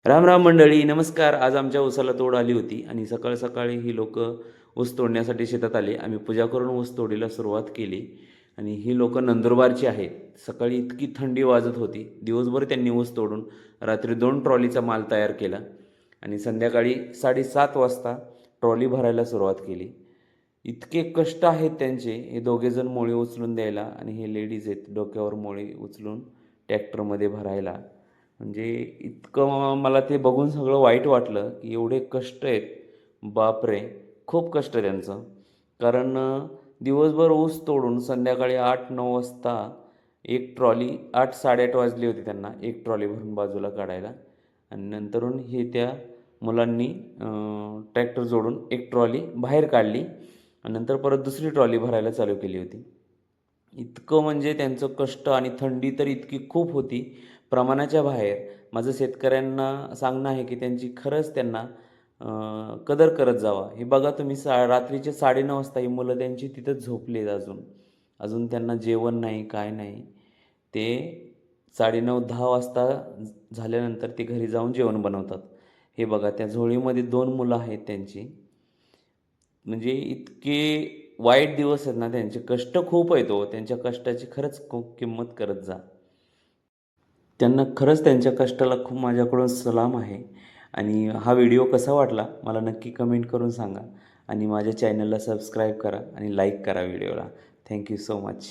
राम राम मंडळी, नमस्कार. आज आमच्या ऊसाला तोड आली होती आणि सकाळ सकाळी ही लोकं ऊस तोडण्यासाठी शेतात आली. आम्ही पूजा करून ऊस तोडीला सुरुवात केली आणि ही लोकं नंदुरबारची आहेत. सकाळी इतकी थंडी वाजत होती, दिवसभर त्यांनी ऊस तोडून रात्री 2 ट्रॉलीचा माल तयार केला आणि संध्याकाळी 7:30 वाजता ट्रॉली भरायला सुरुवात केली. इतके कष्ट आहेत त्यांचे. हे दोघेजण मोळी उचलून द्यायला आणि हे लेडीज आहेत डोक्यावर मोळी उचलून ट्रॅक्टरमध्ये भरायला. म्हणजे इतकं मला ते बघून सगळं वाईट वाटलं, की एवढे कष्ट आहेत. बापरे! खूप कष्ट आहे त्यांचं. कारण दिवसभर ऊस तोडून संध्याकाळी 8-9 वाजता एक ट्रॉली 8, 8:30 वाजले होते त्यांना एक ट्रॉली भरून बाजूला काढायला आणि नंतरून हे त्या मुलांनी ट्रॅक्टर जोडून एक ट्रॉली बाहेर काढली आणि नंतर परत दुसरी ट्रॉली भरायला चालू केली होती. इतकं म्हणजे त्यांचं कष्ट आणि थंडी तर इतकी खूप होती, प्रमाणाच्या बाहेर. माझं शेतकऱ्यांना सांगणं आहे, की त्यांची खरंच त्यांना कदर करत जावा. हे बघा तुम्ही रात्रीचे 9:30 वाजता ही मुलं त्यांची तिथंच झोपली आहेत अजून. अजून त्यांना जेवण नाही, काय नाही. ते 9:30-10 वाजता झाल्यानंतर ते घरी जाऊन जेवण बनवतात. हे बघा त्या झोळीमध्ये 2 मुलं आहेत त्यांची. म्हणजे इतके वाईट दिवस आहेत ना त्यांचे. कष्ट खूप आहेत हो. त्यांच्या कष्टाची खरंच खूप किंमत करत जा. त्यांना खरंच त्यांच्या कष्टाला खूप माझ्याकडून सलाम आहे आणि हा व्हिडिओ कसा वाटला मला नक्की कमेंट करून सांगा आणि माझ्या चॅनलला सबस्क्राईब करा आणि लाईक करा व्हिडिओला. Thank you so much.